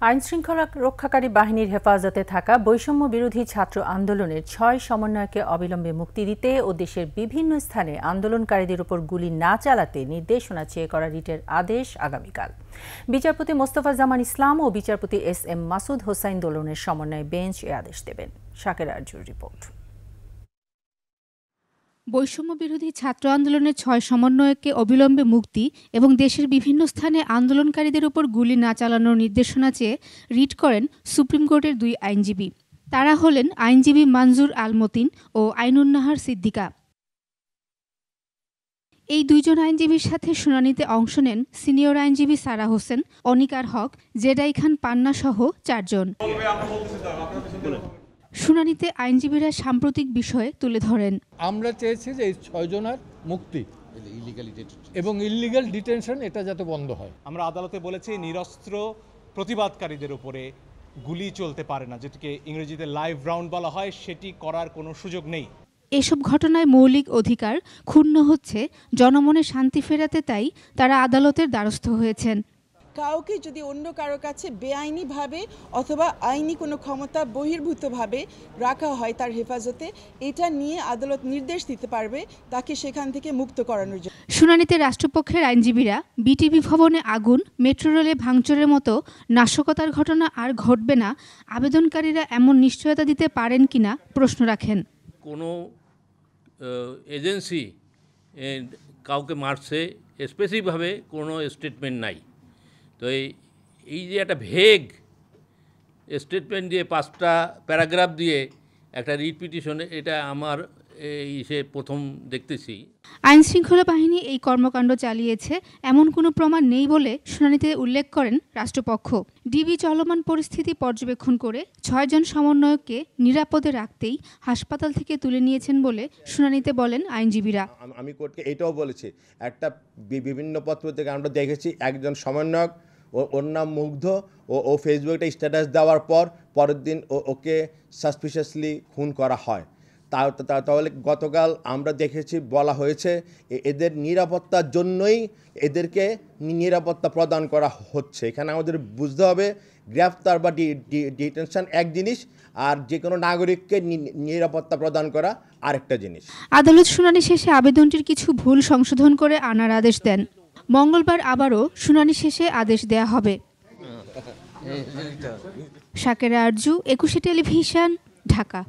আইনশৃঙ্খলা রক্ষাকারী বাহিনীর হেফাজতে থাকা বৈষম্য বিরোধী ছাত্র আন্দোলনের ৬ সমন্বয়কে অবিলম্বে মুক্তি দিতে ও দেশের বিভিন্ন স্থানে আন্দোলনকারীদের উপর গুলি না চালাতে নির্দেশনা চেয়ে করা রিটের আদেশ আগামীকাল। বিচারপতি মোস্তফা জামান ইসলাম ও বিচারপতি এস.এম. মাসুদ হোসাইন দোলনের সমন্বয় বেঞ্চ এ আদেশ দেবেন। শাকের আরজুর রিপোর্ট। বৈষম্য বিরোধী ছাত্র আন্দোলনের ৬ সমন্বয়ককে অবিলম্বে মুক্তি এবং দেশের বিভিন্ন স্থানে আন্দোলনকারীদের উপর গুলি না চালানোর নির্দেশনা চেয়ে রিট করেন সুপ্রিম কোর্টের ২ আইনজীবী। তারা হলেন আইনজীবী মানজুর আল মতিন ও আইনুন্নাহার সিদ্দিকা। এই দুইজন আইনজীবীর সাথে শুনানিতে অংশ নেন সিনিয়র আইনজীবী সারা হোসেন, অনিকার হক, জেডাই খান পান্না সহ ৪ জন। শুনানিতে আইনজীবীরা সাম্প্রতিক বিষয়ে তুলে ধরেন। আমরা চেয়েছি যে এই ৬ জনের মুক্তি এবং ইলিগাল ডিটেনশন এটা যাতে বন্ধ হয়। আমরা আদালতে বলেছি নিরস্ত্র প্রতিবাদকারীদের উপরে গুলি চলতে পারে না, যেটিকে ইংরেজিতে লাইভ রাউন্ড বলা হয়, সেটি করার কোনো সুযোগ নেই। এসব ঘটনায় মৌলিক অধিকার ক্ষুণ্ণ হচ্ছে, জনমনে শান্তি ফেরাতে তাই তারা আদালতের দ্বারস্থ হয়েছেন। কাউকে যদি অন্য কারো কাছে বেআইনিভাবে অথবা আইনি কোনো ক্ষমতা বহির্ভূতভাবে রাখা হয় তার হেফাজতে, এটা নিয়ে আদালত নির্দেশ দিতে পারবে তাকে সেখান থেকে মুক্ত করানোর জন্য। শুনানিতে রাষ্ট্রপক্ষের আইনজীবীরা বিটিভি ভবনে আগুন, মেট্রো রেলে ভাঙচুরের মতো নাশকতার ঘটনা আর ঘটবে না, আবেদনকারীরা এমন নিশ্চয়তা দিতে পারেন কিনা প্রশ্ন রাখেন। কোনো এজেন্সি কাউকে মারছে স্পেসিফিকভাবে কোনো স্টেটমেন্ট নাই। তো এই যে একটা ভেগ স্টেটমেন্ট দিয়ে 5টা প্যারাগ্রাফ দিয়ে একটা রিট পিটিশনে, এটা আমার সে প্রথম দেখতেছি। আইনশৃঙ্খলা বাহিনী এই কর্মকাণ্ড চালিয়েছে এমন কোনো প্রমাণ নেই বলে শুনানিতে উল্লেখ করেন রাষ্ট্রপক্ষ। ডিবি চলমান পরিস্থিতি পর্যবেক্ষণ করে 6 জন সমন্বয়ককে নিরাপদে রাখতেই হাসপাতাল থেকে তুলে নিয়েছেন বলে শুনানিতে বলেন আইনজীবীরা। আমি কোর্টকে এটাও বলেছি, একটা বিভিন্ন পত্র থেকে আমরা দেখেছি একজন সমন্বয়ক, ওর নাম মুগ্ধ, ও ফেসবুকে স্ট্যাটাস দেওয়ার পরের দিন ওকে সাসপিশিয়াসলি খুন করা হয়। তাহলে গতকাল আমরা দেখেছি বলা হয়েছে এদের নিরাপত্তার জন্যই এদেরকে নিরাপত্তা প্রদান করা হচ্ছে। এখানে আমাদের বুঝতে হবে গ্রেফতার বা ডিটেনশন এক জিনিস, আর যে কোনো নাগরিককে নিরাপত্তা প্রদান করা আরেকটা জিনিস। আদালত শুনানি শেষে আবেদনটির কিছু ভুল সংশোধন করে আনার আদেশ দেন। মঙ্গলবার আবারও শুনানি শেষে আদেশ দেয়া হবে। শাকের আরজু, 21 টেলিভিশন, ঢাকা।